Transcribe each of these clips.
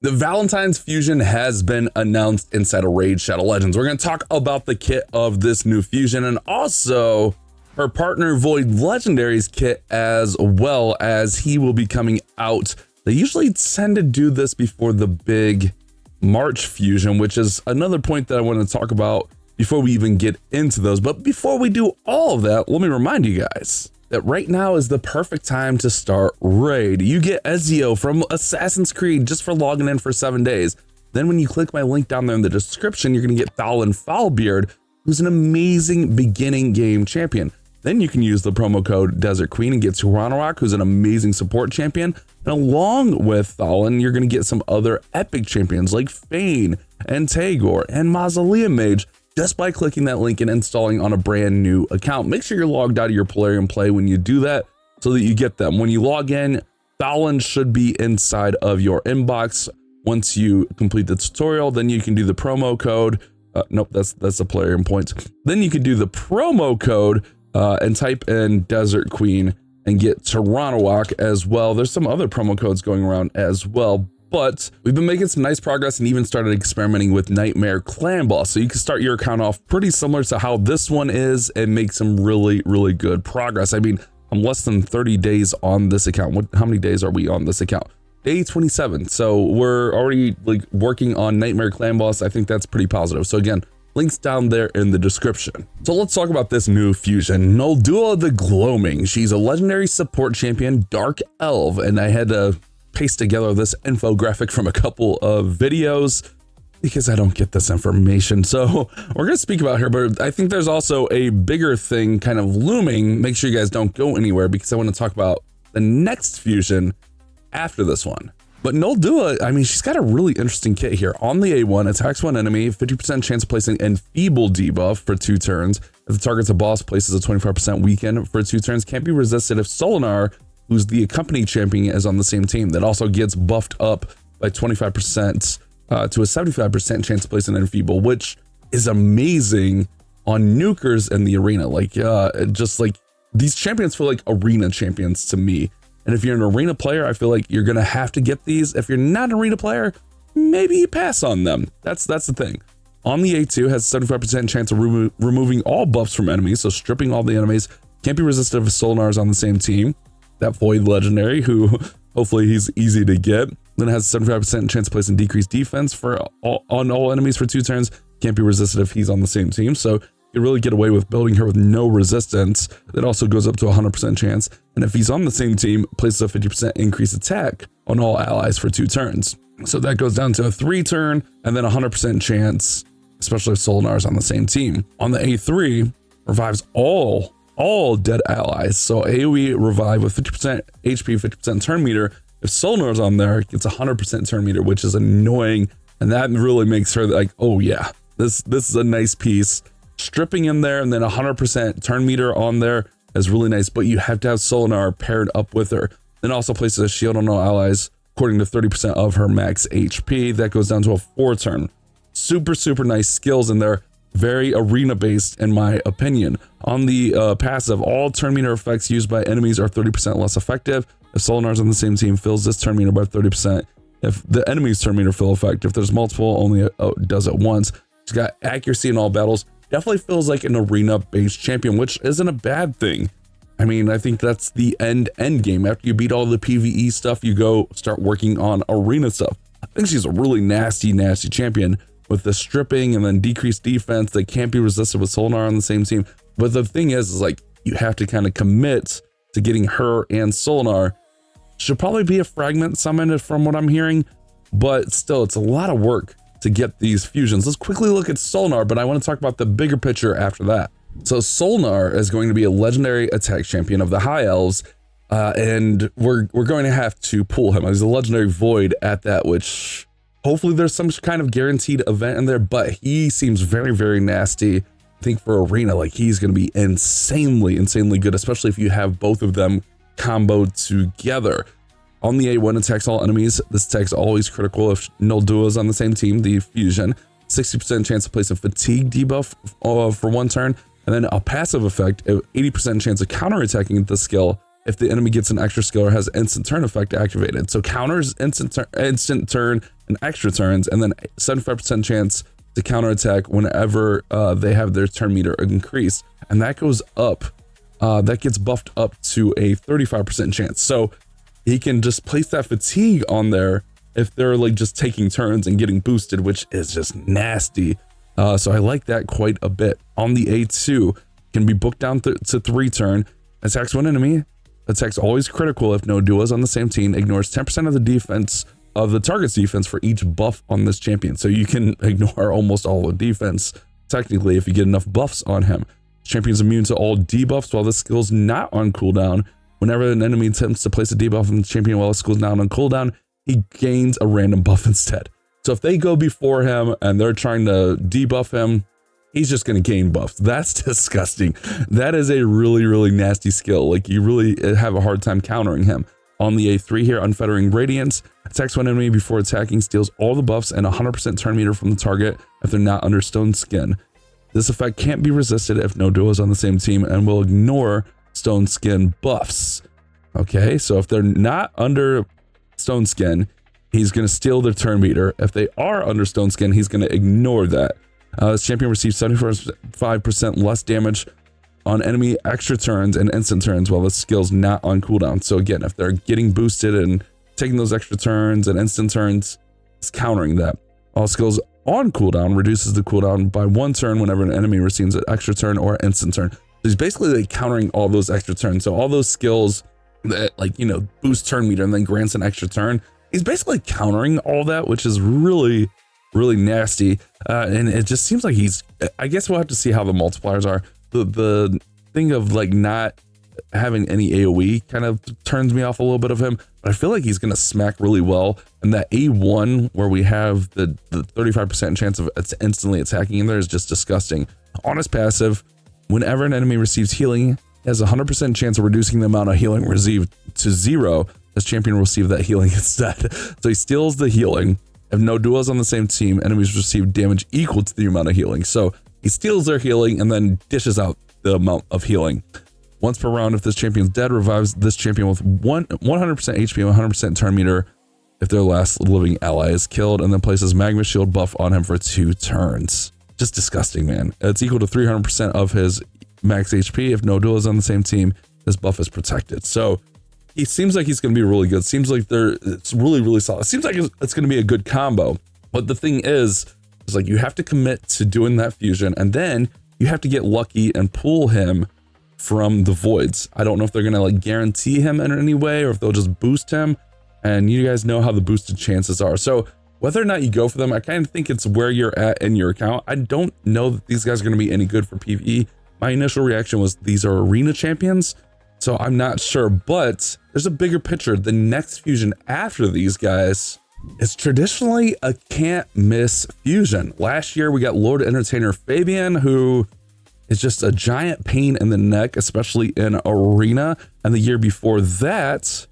The Valentine's fusion has been announced inside of Raid Shadow Legends. We're going to talk about the kit of this new fusion and also her partner Void Legendary's kit, as well as he will be coming out. They usually tend to do this before the big March fusion, which is another point that I want to talk about before we even get into those. But before we do all of that, let me remind you guys that right now is the perfect time to start Raid. You get Ezio from Assassin's Creed just for logging in for 7 days. Then when you click my link down there in the description, you're going to get Thalin Foulbeard, who's an amazing beginning game champion. Then you can use the promo code Desert Queen and get Tyrannosaurus, who's an amazing support champion. And along with Thalin, you're going to get some other epic champions like Fane and Tagore and Mausoleum Mage, just by clicking that link and installing on a brand new account. Make sure you're logged out of your Polarium Play when you do that so that you get them. When you log in, Thalin should be inside of your inbox. Once you complete the tutorial, then you can do the promo code. Nope, that's the Polarium points. Then you can do the promo code and type in Desert Queen and get Tyrannosaurus as well. There's some other promo codes going around as well. But we've been making some nice progress and even started experimenting with Nightmare Clan Boss. So you can start your account off pretty similar to how this one is and make some really, really good progress. I mean, I'm less than 30 days on this account. How many days are we on this account? Day 27. So we're already like working on Nightmare Clan Boss. I think that's pretty positive. So again, links down there in the description. So let's talk about this new fusion, Noldua the Gloaming. She's a legendary support champion, Dark Elf, and I had to paste together this infographic from a couple of videos because I don't get this information. So we're gonna speak about her, but I think there's also a bigger thing kind of looming. Make sure you guys don't go anywhere because I want to talk about the next fusion after this one. But Noldua, I mean, she's got a really interesting kit here. On the A1, attacks one enemy, 50% chance of placing Enfeeble debuff for 2 turns. If the target's a boss, places a 25% weaken for 2 turns. Can't be resisted if Solinar, who's the accompany champion, is on the same team. That also gets buffed up by 25% to a 75% chance to place an Enfeeble, which is amazing on nukers in the arena. Like, just like these champions feel like arena champions to me. And if you're an arena player, I feel like you're gonna have to get these. If you're not an arena player, maybe you pass on them. That's the thing. On the A2 has 75% chance of removing all buffs from enemies, so stripping all the enemies. Can't be resisted if Solinar is on the same team. That Void Legendary, who hopefully he's easy to get. Then it has 75% chance of placing decreased defense on all enemies for 2 turns. Can't be resisted if he's on the same team. So you really get away with building her with no resistance. That also goes up to 100% chance. And if he's on the same team, places a 50% increased attack on all allies for 2 turns. So that goes down to a 3 turn and then 100% chance, especially if Solinar is on the same team. On the A3, revives all dead allies. So AoE revive with 50% HP, 50% turn meter. If Solinar's on there, it gets 100% turn meter, which is annoying. And that really makes her like, oh yeah, this is a nice piece. Stripping in there and then 100% turn meter on there is really nice, but you have to have Solinar paired up with her. Then also places a shield on all allies according to 30% of her max HP. That goes down to a 4 turn. Super, super nice skills in there. Very arena based in my opinion. On the passive, all turn meter effects used by enemies are 30% less effective. If Solinar's on the same team, fills this turn meter by 30%. If the enemy's turn meter fill effect, if there's multiple, only does it once. She's got accuracy in all battles. Definitely feels like an arena based champion, which isn't a bad thing. I mean, I think that's the end game. After you beat all the PvE stuff, you go start working on arena stuff. I think she's a really nasty champion with the stripping and then decreased defense that can't be resisted with Solinar on the same team. But the thing is like, you have to kind of commit to getting her and Solinar. Should probably be a fragment summon from what I'm hearing, but still, it's a lot of work to get these fusions. Let's quickly look at Solinar, but I want to talk about the bigger picture after that. So Solinar is going to be a legendary attack champion of the High Elves, and we're going to have to pull him. He's a legendary void at that, which hopefully there's some kind of guaranteed event in there, but he seems very, very nasty. I think for arena, like he's going to be insanely good, especially if you have both of them comboed together. On the A1, attacks all enemies. This attack's always critical if Noldua is on the same team, the fusion. 60% chance to place a fatigue debuff for 1 turn, and then a passive effect, 80% chance of counterattacking the skill if the enemy gets an extra skill or has instant turn effect activated. So counters instant turn and extra turns, and then 75% chance to counterattack whenever they have their turn meter increased. And that goes up, that gets buffed up to a 35% chance. So he can just place that fatigue on there if they're like just taking turns and getting boosted, which is just nasty. So I like that quite a bit. On the A2, can be booked down to 3 turn, attacks one enemy, attacks always critical if no duos on the same team, ignores 10% of the defense of the target's defense for each buff on this champion. So you can ignore almost all the defense, technically, if you get enough buffs on him. Champion's immune to all debuffs while the skill's not on cooldown. Whenever an enemy attempts to place a debuff on the champion while the skill's not on cooldown, he gains a random buff instead. So if they go before him and they're trying to debuff him, he's just going to gain buffs. That's disgusting. That is a really, really nasty skill. Like, you really have a hard time countering him. On the A3 here, Unfettering Radiance, attacks one enemy before attacking, steals all the buffs and 100% turn meter from the target if they're not under Stone Skin. This effect can't be resisted if no duos on the same team and will ignore Stone Skin buffs. Okay, so if they're not under Stone Skin, he's going to steal their turn meter. If they are under Stone Skin, he's going to ignore that. This champion receives 75% less damage on enemy extra turns and instant turns while the skill's not on cooldown. So again, if they're getting boosted and taking those extra turns and instant turns, it's countering that. All skills on cooldown reduces the cooldown by 1 turn whenever an enemy receives an extra turn or instant turn. So he's basically like countering all those extra turns. So all those skills that, like, you know, boost turn meter and then grants an extra turn, he's basically countering all that, which is really, really nasty. And it just seems like he's, I guess we'll have to see how the multipliers are. The thing of like not having any AoE kind of turns me off a little bit of him, but I feel like he's going to smack really well. And that A1 where we have the 35% chance of instantly attacking in there is just disgusting. On his passive, whenever an enemy receives healing, he has a 100% chance of reducing the amount of healing received to 0. This champion will receive that healing instead. So he steals the healing. If no duos on the same team, enemies receive damage equal to the amount of healing. So he steals their healing and then dishes out the amount of healing. Once per round, if this champion's dead, revives this champion with 100% HP and 100% turn meter if their last living ally is killed, and then places Magma Shield buff on him for 2 turns. Just disgusting, man. It's equal to 300% of his max HP. If no duos on the same team, this buff is protected. So he seems like he's going to be really good. Seems like it's really, really solid. It seems like it's going to be a good combo. But the thing is like you have to commit to doing that fusion, and then you have to get lucky and pull him from the voids. I don't know if they're going to like guarantee him in any way or if they'll just boost him. And you guys know how the boosted chances are. So whether or not you go for them, I kind of think it's where you're at in your account. I don't know that these guys are going to be any good for PvE. My initial reaction was these are arena champions, so I'm not sure, but there's a bigger picture. The next fusion after these guys is traditionally a can't miss fusion. Last year we got Lord Entertainer Fabian, who is just a giant pain in the neck, especially in arena. And the year before that,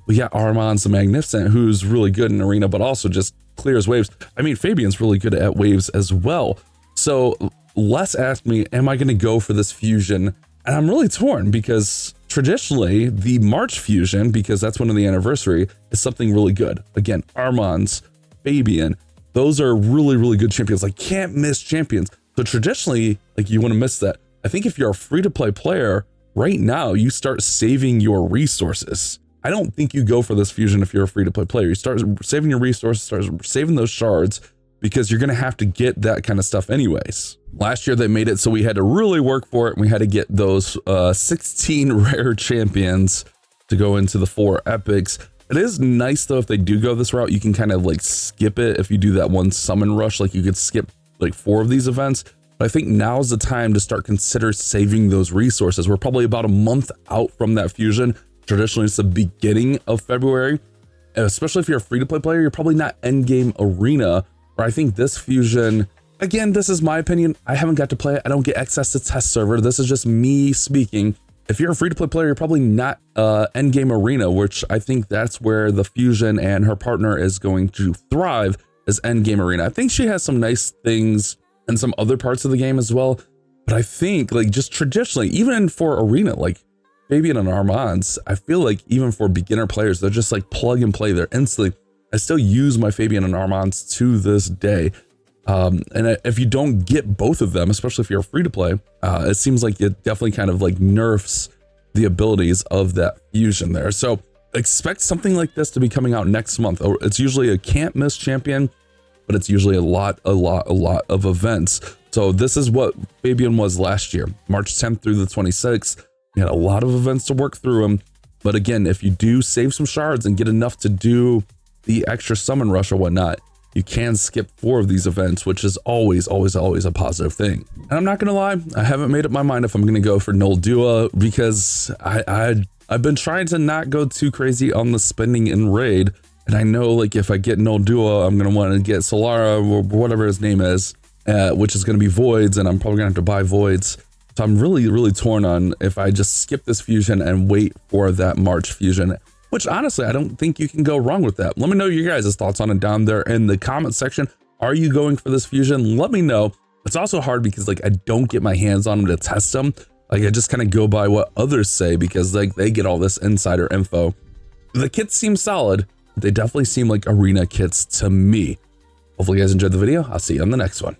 we got Armand's the Magnificent, who's really good in arena, but also just clears waves. I mean, Fabian's really good at waves as well. So Les asked me, am I going to go for this fusion? And I'm really torn because traditionally the March fusion, because that's one of the anniversary, is something really good. Again, Armand's, Fabian, those are really, really good champions, like can't miss champions. So traditionally, like you want to miss that. I think if you're a free-to-play player right now, you start saving your resources. I don't think you go for this fusion if you're a free-to-play player. You start saving your resources, start saving those shards, because you're going to have to get that kind of stuff anyways. Last year they made it so we had to really work for it, and we had to get those 16 rare champions to go into the 4 epics. It is nice though, if they do go this route, you can kind of like skip it. If you do that one summon rush, like you could skip like 4 of these events. But I think now's the time to start consider saving those resources. We're probably about a month out from that fusion. Traditionally it's the beginning of February, and especially if you're a free-to-play player, you're probably not endgame arena. Or I think this fusion, again, this is my opinion. I haven't got to play it. I don't get access to test server. This is just me speaking. If you're a free-to-play player, you're probably not endgame arena, which I think that's where the fusion and her partner is going to thrive, is endgame arena. I think she has some nice things in some other parts of the game as well. But I think like just traditionally, even for arena, like Fabian and Armand's, I feel like even for beginner players, they're just like plug and play. They're instantly, I still use my Fabian and Armand's to this day. And if you don't get both of them, especially if you're free to play, it seems like it definitely kind of like nerfs the abilities of that fusion there. So expect something like this to be coming out next month. It's usually a can't miss champion, but it's usually a lot of events. So this is what Fabian was last year, March 10th through the 26th. We had a lot of events to work through them. But again, if you do save some shards and get enough to do the extra summon rush or whatnot, you can skip 4 of these events, which is always a positive thing. And I'm not gonna lie, I haven't made up my mind if I'm gonna go for Noldua, because I've been trying to not go too crazy on the spending in raid. And I know like if I get Noldua, I'm gonna want to get Solara or whatever his name is, which is gonna be voids, and I'm probably gonna have to buy voids. So I'm really torn on if I just skip this fusion and wait for that March fusion, which honestly, I don't think you can go wrong with that. Let me know your guys' thoughts on it down there in the comment section. Are you going for this fusion? Let me know. It's also hard because like I don't get my hands on them to test them. Like I just kind of go by what others say because like they get all this insider info. The kits seem solid. They definitely seem like arena kits to me. Hopefully you guys enjoyed the video. I'll see you on the next one.